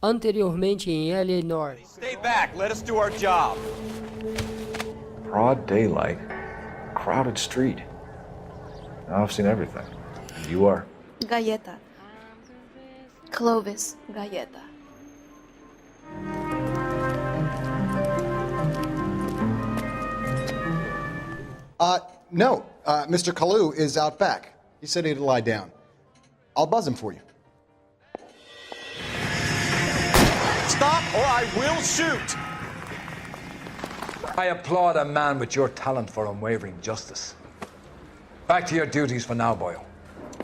Anteriormente em Noire. Stay back, let us do our job. Broad daylight, crowded street. Now I've seen everything. And you are? Galleta. Clovis Galleta. No. Mr. Kalu is out back. He said he'd lie down. I'll buzz him for you. Stop or I will shoot! I applaud a man with your talent for unwavering justice. Back to your duties for now, Boyle.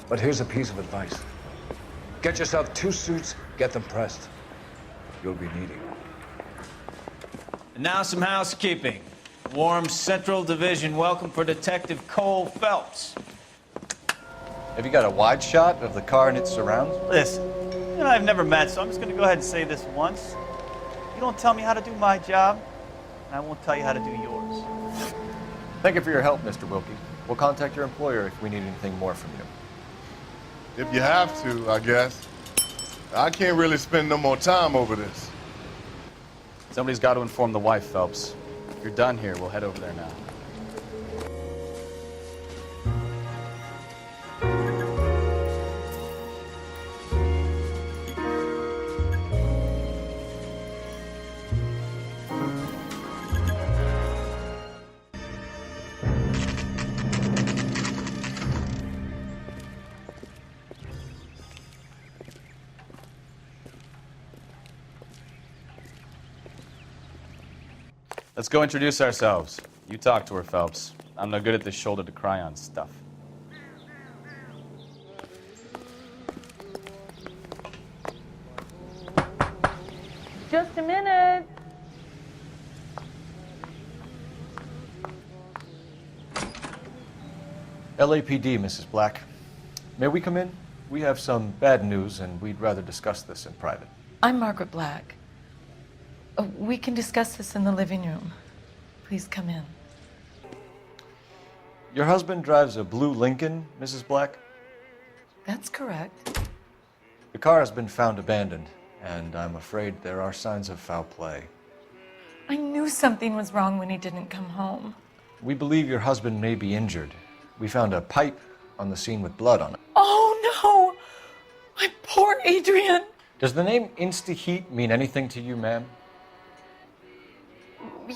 But here's a piece of advice. Get yourself 2 suits, get them pressed. You'll be needing them. And now some housekeeping. Warm Central Division welcome for Detective Cole Phelps. Have you got a wide shot of the car and its surrounds? Listen, you and I have never met, so I'm just going to go ahead and say this once. You don't tell me how to do my job, and I won't tell you how to do yours. Thank you for your help, Mr. Wilkie. We'll contact your employer if we need anything more from you. If you have to, I guess. I can't really spend no more time over this. Somebody's got to inform the wife, Phelps. If you're done here, we'll head over there now. Let's go introduce ourselves. You talk to her, Phelps. I'm no good at this shoulder to cry on stuff. Just a minute. LAPD, Mrs. Black. May we come in? We have some bad news, and we'd rather discuss this in private. I'm Margaret Black. We can discuss this in the living room. Please come in. Your husband drives a blue Lincoln, Mrs. Black? That's correct. The car has been found abandoned, and I'm afraid there are signs of foul play. I knew something was wrong when he didn't come home. We believe your husband may be injured. We found a pipe on the scene with blood on it. Oh, no! My poor Adrian! Does the name Insta-Heat mean anything to you, ma'am?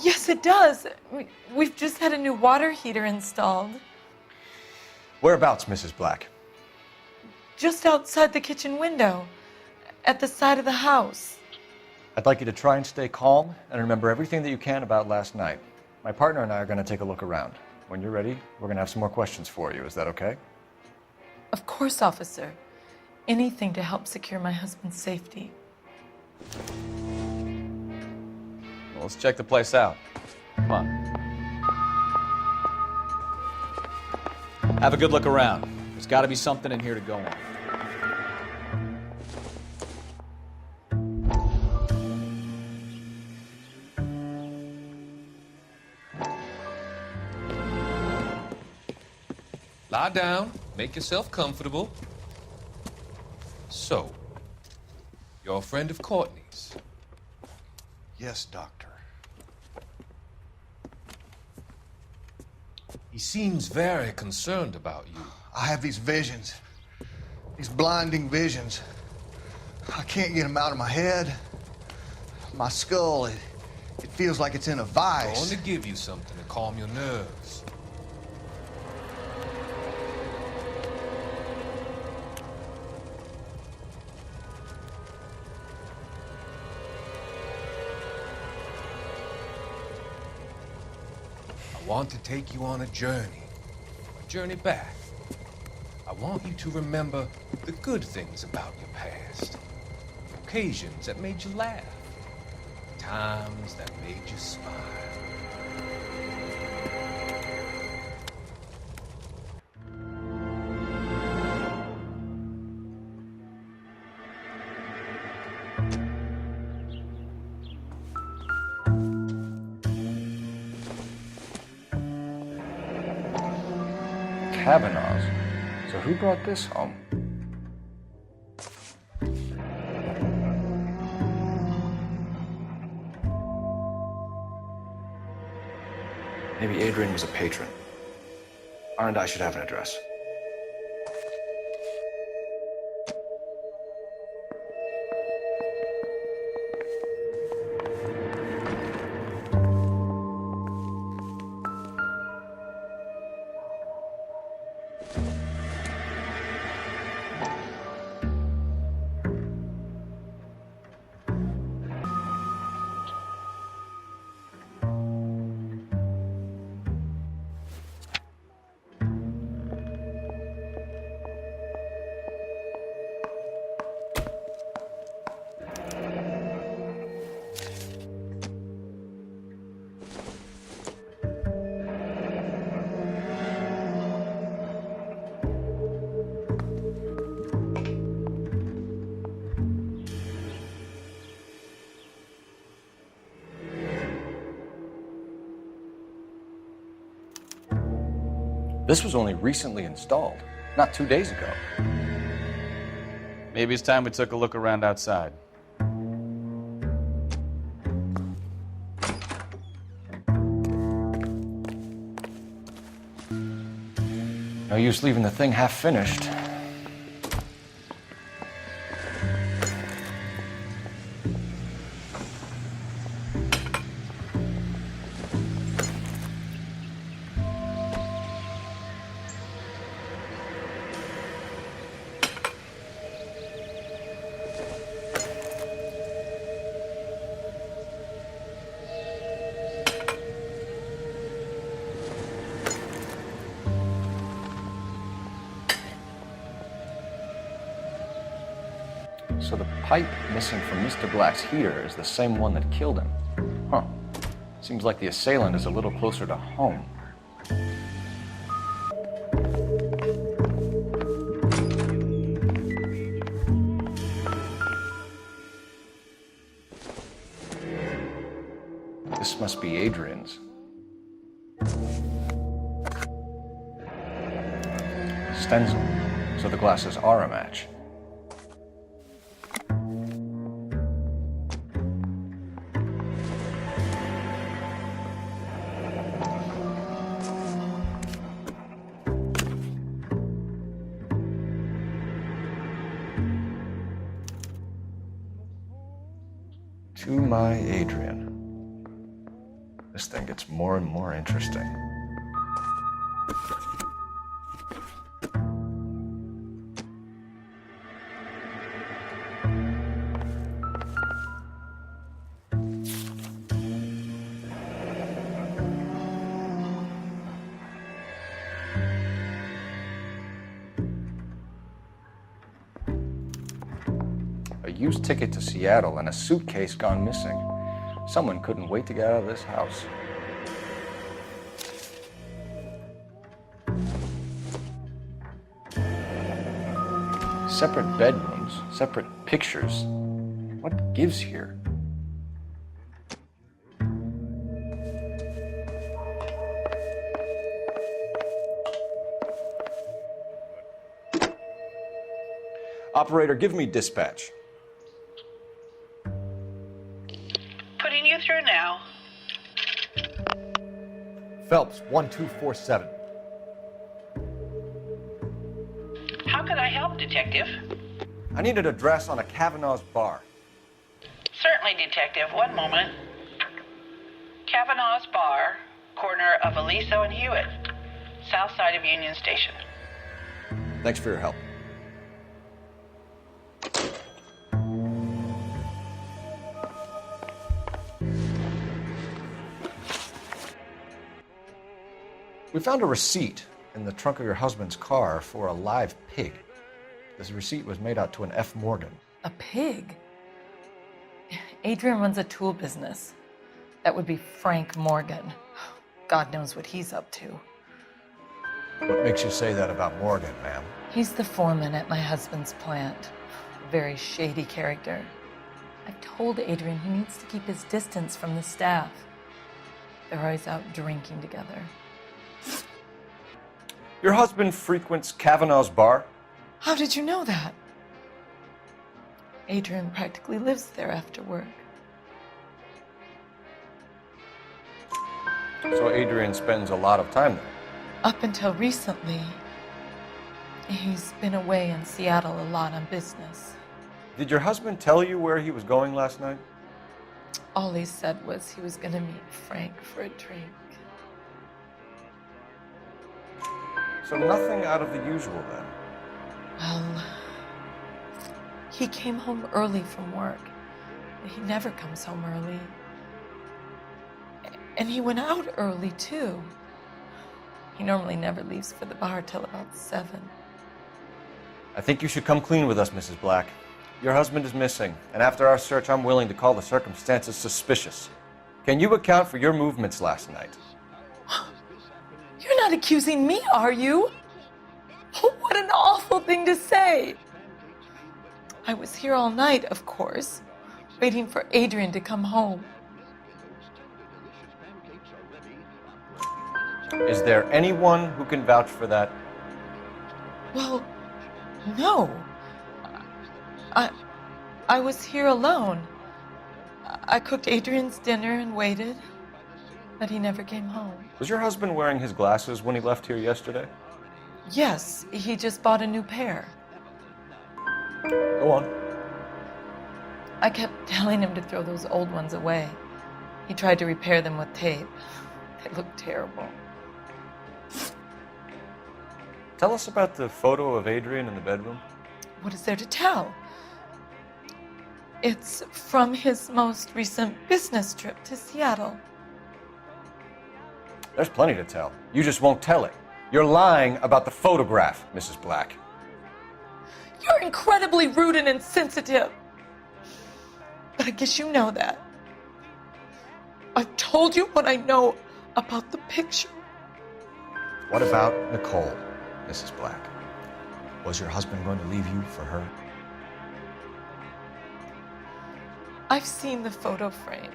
Yes, it does. We've just had a new water heater installed. Whereabouts, Mrs. Black? Just outside the kitchen window, at the side of the house. I'd like you to try and stay calm and remember everything that you can about last night. My partner and I are going to take a look around. When you're ready, we're going to have some more questions for you. Is that okay? Of course, officer. Anything to help secure my husband's safety. Well, let's check the place out. Come on. Have a good look around. There's got to be something in here to go on. Lie down, make yourself comfortable. So, you're a friend of Courtney's? Yes, Doctor. He seems very concerned about you. I have these visions. These blinding visions. I can't get them out of my head. My skull, it feels like it's in a I vice. want to give you something to calm your nerves. I want to take you on a journey back. I want you to remember the good things about your past, occasions that made you laugh, times that made you smile. Kavanaugh's. So who brought this home? Maybe Adrian was a patron. R&I should have an address. This was only recently installed, not 2 days ago. Maybe it's time we took a look around outside. No use leaving the thing half finished. So the pipe missing from Mr. Black's heater is the same one that killed him. Huh. Seems like the assailant is a little closer to home. This must be Adrian's. Stencil, so the glasses are a match. To my Adrian. This thing gets more and more interesting. A used ticket to Seattle and a suitcase gone missing. Someone couldn't wait to get out of this house. Separate bedrooms, separate pictures. What gives here? Operator, give me dispatch. Putting you through now. Phelps, 1247. How can I help, Detective? I need an address on a Kavanaugh's bar. Certainly, Detective. One moment. Kavanaugh's Bar, corner of Aliso and Hewitt, south side of Union Station. Thanks for your help. We found a receipt in the trunk of your husband's car for a live pig. This receipt was made out to an F. Morgan. A pig? Adrian runs a tool business. That would be Frank Morgan. God knows what he's up to. What makes you say that about Morgan, ma'am? He's the foreman at my husband's plant. A very shady character. I've told Adrian he needs to keep his distance from the staff. They're always out drinking together. Your husband frequents Kavanaugh's bar? How did you know that? Adrian practically lives there after work. So Adrian spends a lot of time there? Up until recently, he's been away in Seattle a lot on business. Did your husband tell you where he was going last night? All he said was he was going to meet Frank for a drink. So nothing out of the usual then? Well, he came home early from work. He never comes home early. And he went out early, too. He normally never leaves for the bar till about 7. I think you should come clean with us, Mrs. Black. Your husband is missing, and after our search, I'm willing to call the circumstances suspicious. Can you account for your movements last night? You're not accusing me, are you? What an awful thing to say. I was here all night, of course, waiting for Adrian to come home. Is there anyone who can vouch for that? Well, no. I was here alone. I cooked Adrian's dinner and waited, but he never came home. Was your husband wearing his glasses when he left here yesterday? Yes, he just bought a new pair. Go on. I kept telling him to throw those old ones away. He tried to repair them with tape. They looked terrible. Tell us about the photo of Adrian in the bedroom. What is there to tell? It's from his most recent business trip to Seattle. There's plenty to tell. You just won't tell it. You're lying about the photograph, Mrs. Black. You're incredibly rude and insensitive. But I guess you know that. I've told you what I know about the picture. What about Nicole, Mrs. Black? Was your husband going to leave you for her? I've seen the photo frame.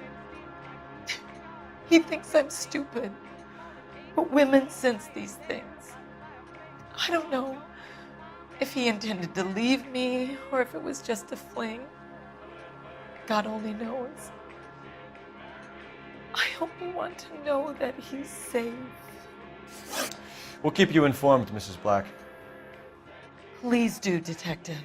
He thinks I'm stupid. But women sense these things. I don't know if he intended to leave me or if it was just a fling. God only knows. I only want to know that he's safe. We'll keep you informed, Mrs. Black. Please do, Detective.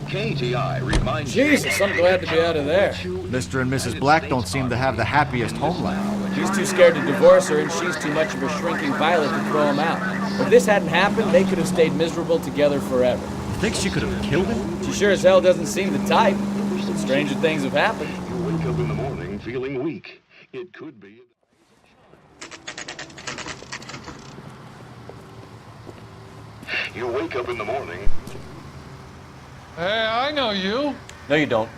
KTI reminds Jesus, I'm glad to be out of there. Mr. and Mrs. Black don't seem to have the happiest home life. He's too scared to divorce her, and she's too much of a shrinking violet to throw him out. If this hadn't happened, they could have stayed miserable together forever. You think she could have killed him? She sure as hell doesn't seem the type. But stranger things have happened. You wake up in the morning feeling weak. It could be... You wake up in the morning... Hey, I know you. No, you don't.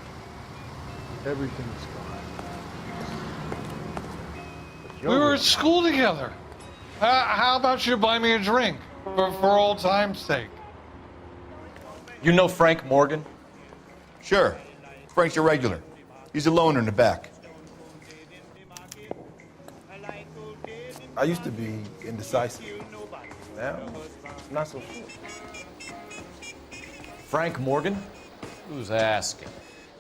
Everything's fine. We were at school together. How about you buy me a drink for old time's sake? You know Frank Morgan? Sure. Frank's a regular. He's a loner in the back. I used to be indecisive. Now, not so sure. Frank Morgan? Who's asking?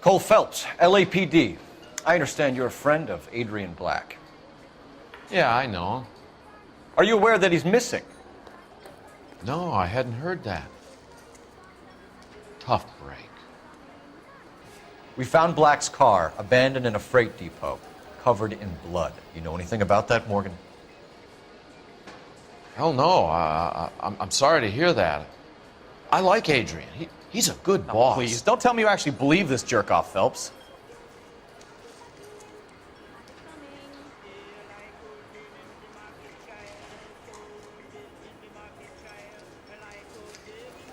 Cole Phelps, LAPD. I understand you're a friend of Adrian Black. Yeah, I know. Are you aware that he's missing? No, I hadn't heard that. Tough break. We found Black's car abandoned in a freight depot, covered in blood. You know anything about that, Morgan? Hell no. I'm sorry to hear that. I like Adrian. He's a good boss. Please, don't tell me you actually believe this jerk-off, Phelps.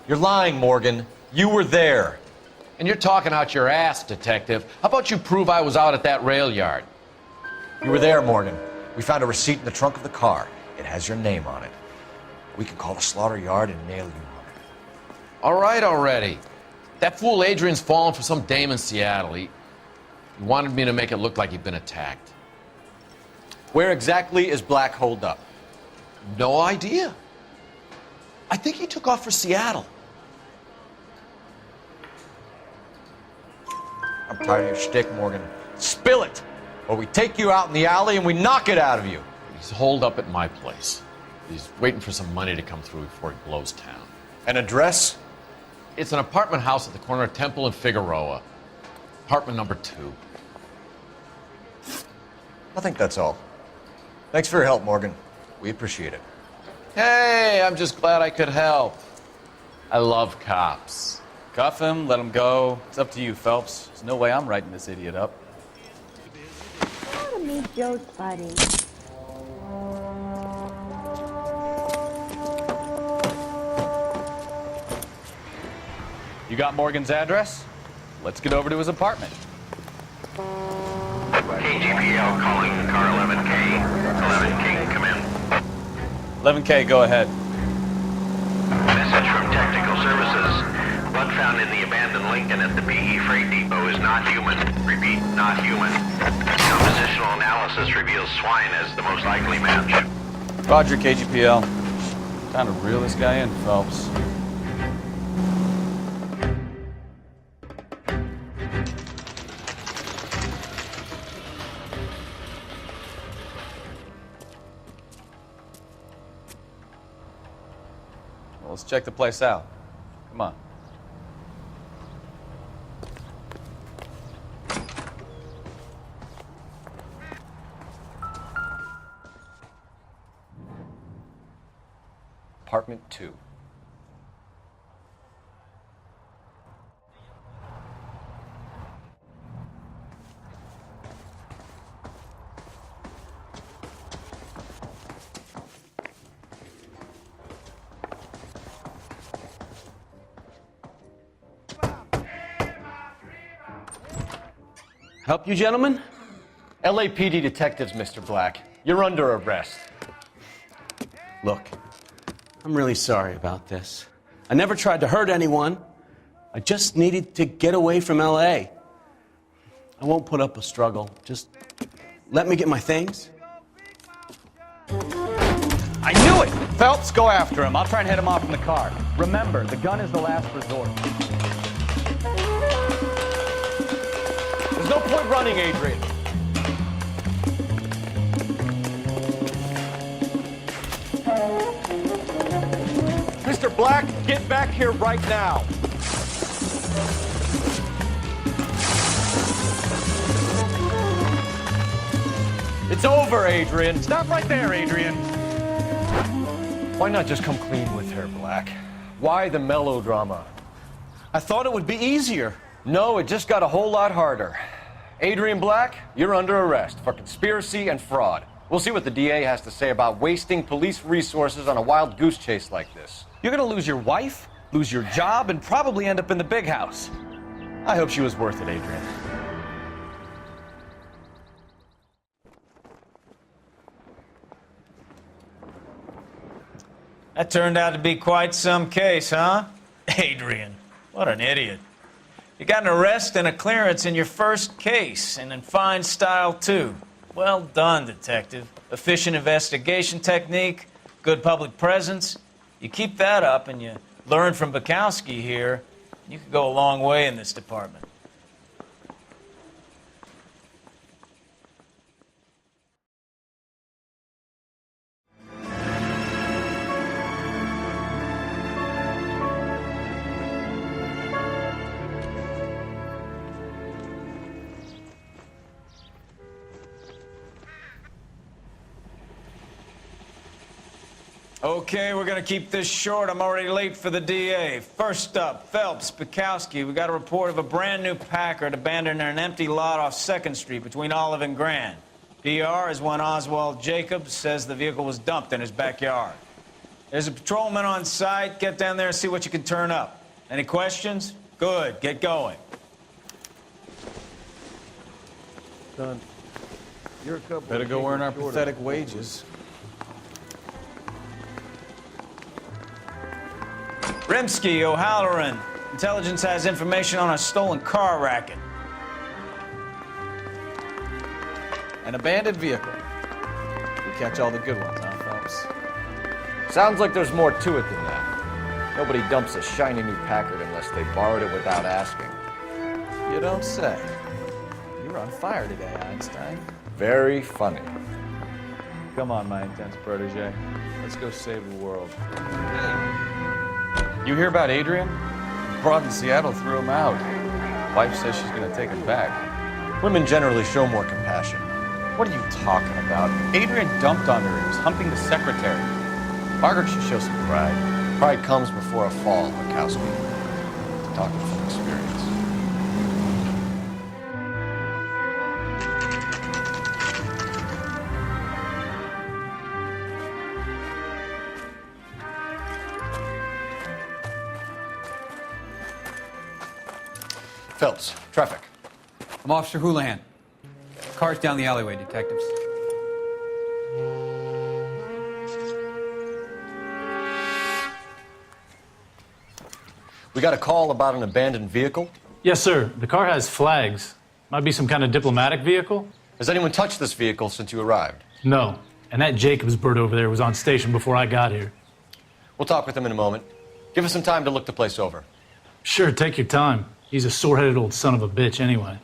You're lying, Morgan. You were there. And you're talking out your ass, Detective. How about you prove I was out at that rail yard? You were there, Morgan. We found a receipt in the trunk of the car. It has your name on it. We can call the slaughter yard and nail you on it. All right already. That fool Adrian's fallen for some dame in Seattle. He wanted me to make it look like he'd been attacked. Where exactly is Black holed up? No idea. I think he took off for Seattle. I'm tired of your shtick, Morgan. Spill it! Or we take you out in the alley and we knock it out of you. He's holed up at my place. He's waiting for some money to come through before he blows town. An address? It's an apartment house at the corner of Temple and Figueroa. Apartment number 2. I think that's all. Thanks for your help, Morgan. We appreciate it. Hey, I'm just glad I could help. I love cops. Cuff him, let him go. It's up to you, Phelps. There's no way I'm writing this idiot up. I want to meet Joe's buddy. You got Morgan's address? Let's get over to his apartment. KGPL calling car 11K. 11K, come in. 11K, go ahead. Message from Technical Services. Blood found in the abandoned Lincoln at the PE Freight Depot is not human. Repeat, not human. Compositional analysis reveals swine as the most likely match. Roger, KGPL. Time to reel this guy in, Phelps. Well, let's check the place out. Come on. Apartment 2. Help you, gentlemen? LAPD detectives, Mr. Black. You're under arrest. Look, I'm really sorry about this. I never tried to hurt anyone. I just needed to get away from LA. I won't put up a struggle. Just let me get my things. I knew it! Phelps, go after him. I'll try and head him off in the car. Remember, the gun is the last resort. There's no point running, Adrian. Mr. Black, get back here right now. It's over, Adrian. Stop right there, Adrian. Why not just come clean with her, Black? Why the melodrama? I thought it would be easier. No, it just got a whole lot harder. Adrian Black, you're under arrest for conspiracy and fraud. We'll see what the DA has to say about wasting police resources on a wild goose chase like this. You're gonna lose your wife, lose your job, and probably end up in the big house. I hope she was worth it, Adrian. That turned out to be quite some case, huh? Adrian, what an idiot. You got an arrest and a clearance in your first case, and in fine style, too. Well done, detective. Efficient investigation technique, good public presence. You keep that up and you learn from Bukowski here, you could go a long way in this department. Okay, we're gonna keep this short. I'm already late for the DA. First up, Phelps, Bukowski. We got a report of a brand new Packard abandoned in an empty lot off 2nd Street between Olive and Grand. PR is one Oswald Jacobs says the vehicle was dumped in his backyard. There's a patrolman on site. Get down there and see what you can turn up. Any questions? Good, get going. Son, you're a couple Better of go earn our short of pathetic wages. Rimsky, O'Halloran. Intelligence has information on a stolen car racket. An abandoned vehicle. We catch all the good ones, huh, Phelps? Sounds like there's more to it than that. Nobody dumps a shiny new Packard unless they borrowed it without asking. You don't say. You're on fire today, Einstein. Very funny. Come on, my intense protege. Let's go save the world. You hear about Adrian? Broad in Seattle threw him out. Wife says she's gonna take him back. Women generally show more compassion. What are you talking about? Adrian dumped on her. He was humping the secretary. Margaret should show some pride. Pride comes before a fall, Wachowski. Talking from experience. Phelps, traffic. I'm Officer Houlihan. Car's down the alleyway, detectives. We got a call about an abandoned vehicle. Yes, sir. The car has flags. Might be some kind of diplomatic vehicle. Has anyone touched this vehicle since you arrived? No. And that Jacobs bird over there was on station before I got here. We'll talk with him in a moment. Give us some time to look the place over. Sure, take your time. He's a sore-headed old son of a bitch anyway.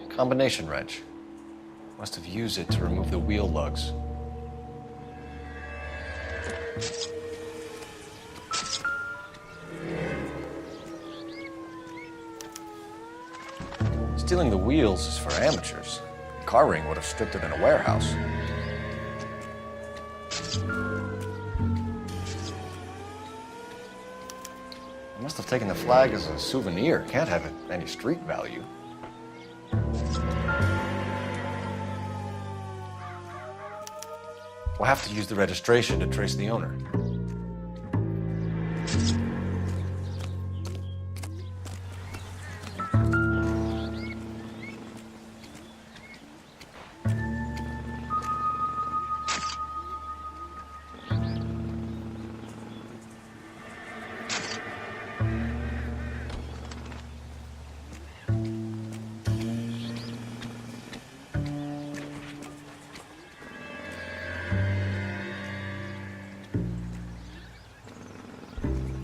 Combination wrench. Must have used it to remove the wheel lugs. Stealing the wheels is for amateurs. Car ring would have stripped it in a warehouse. I must have taken the flag as a souvenir. Can't have any street value. We'll have to use the registration to trace the owner.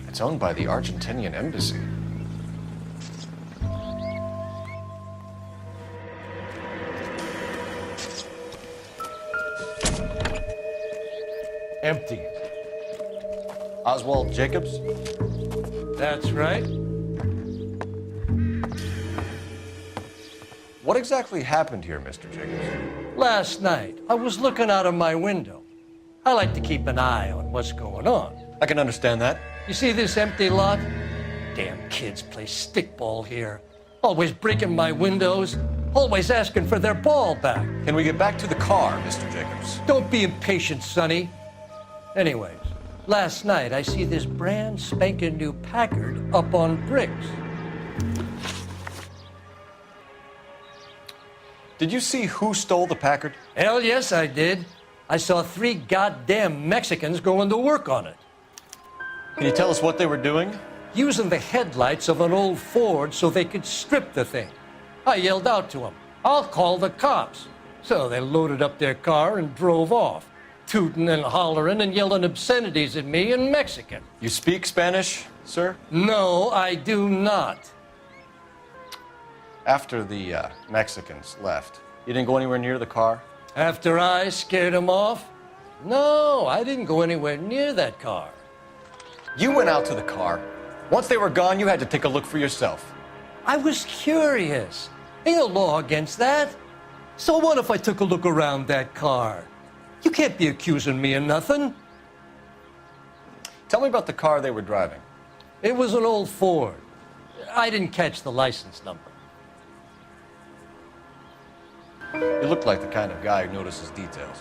It's owned by the Argentinian embassy. Empty. Oswald Jacobs? That's right. What exactly happened here, Mr. Jacobs? Last night, I was looking out of my window. I like to keep an eye on what's going on. I can understand that. You see this empty lot? Damn kids play stickball here. Always breaking my windows, always asking for their ball back. Can we get back to the car, Mr. Jacobs? Don't be impatient, Sonny. Anyways, last night I see this brand spanking new Packard up on bricks. Did you see who stole the Packard? Hell yes, I did. I saw 3 goddamn Mexicans going to work on it. Can you tell us what they were doing? Using the headlights of an old Ford so they could strip the thing. I yelled out to them, "I'll call the cops." So they loaded up their car and drove off, tooting and hollering and yelling obscenities at me in Mexican. You speak Spanish, sir? No, I do not. After the Mexicans left, you didn't go anywhere near the car? After I scared them off? No, I didn't go anywhere near that car. You went out to the car. Once they were gone, you had to take a look for yourself. I was curious. Ain't no law against that. So what if I took a look around that car? You can't be accusing me of nothing. Tell me about the car they were driving. It was an old Ford. I didn't catch the license number. You look like the kind of guy who notices details.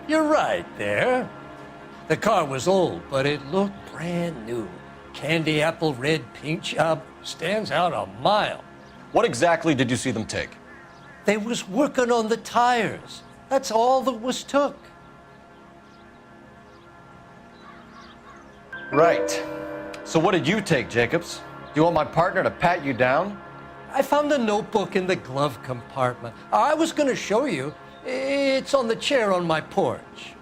You're right there. The car was old, but it looked brand new. Candy apple red paint job stands out a mile. What exactly did you see them take? They was working on the tires. That's all that was took. Right. So what did you take, Jacobs? Do you want my partner to pat you down? I found a notebook in the glove compartment. I was going to show you. It's on the chair on my porch.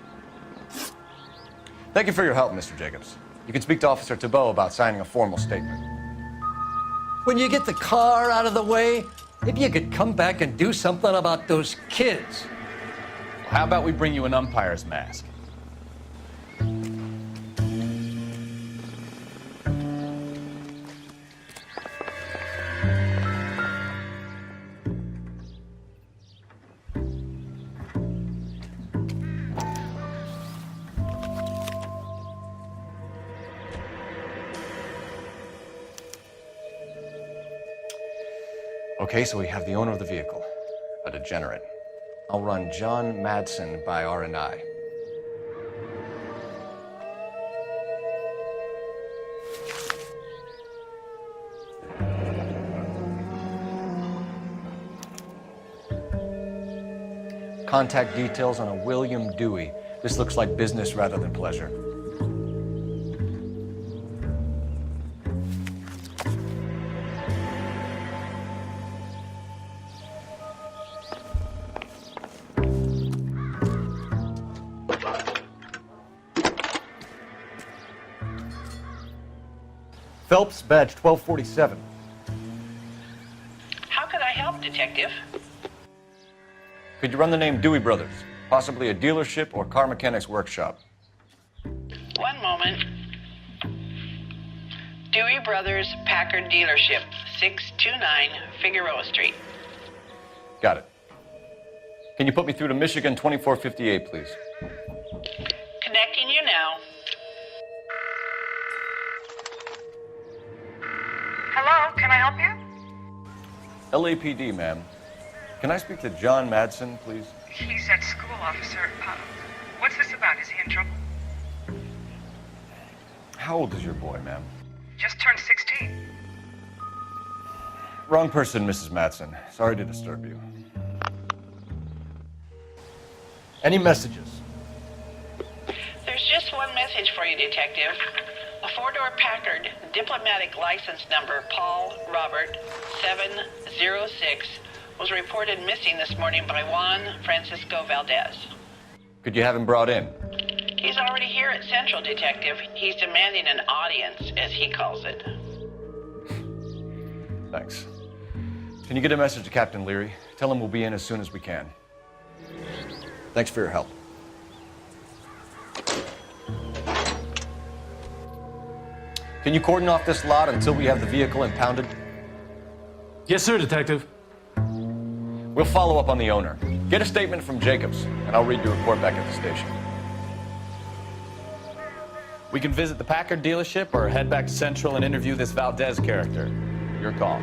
Thank you for your help, Mr. Jacobs. You can speak to Officer Thibault about signing a formal statement. When you get the car out of the way, maybe you could come back and do something about those kids. How about we bring you an umpire's mask? Okay, so we have the owner of the vehicle, a degenerate. I'll run John Madsen by R&I. Contact details on a William Dewey. This looks like business rather than pleasure. Phelps, badge 1247. How could I help, Detective? Could you run the name Dewey Brothers? Possibly a dealership or car mechanic's workshop. One moment. Dewey Brothers Packard Dealership, 629 Figueroa Street. Got it. Can you put me through to Michigan 2458, please? Connecting you now. Hello, can I help you? LAPD, ma'am. Can I speak to John Madsen, please? He's at school, officer. What's this about? Is he in trouble? How old is your boy, ma'am? Just turned 16. Wrong person, Mrs. Madsen. Sorry to disturb you. Any messages? There's just one message for you, Detective. A four-door Packard, diplomatic license number Paul Robert 706, was reported missing this morning by Juan Francisco Valdez. Could you have him brought in? He's already here at Central, Detective. He's demanding an audience, as he calls it. Thanks. Can you get a message to Captain Leary? Tell him we'll be in as soon as we can. Thanks for your help. Can you cordon off this lot until we have the vehicle impounded? Yes, sir, Detective. We'll follow up on the owner. Get a statement from Jacobs, and I'll read your report back at the station. We can visit the Packard dealership or head back to Central and interview this Valdez character. Your call.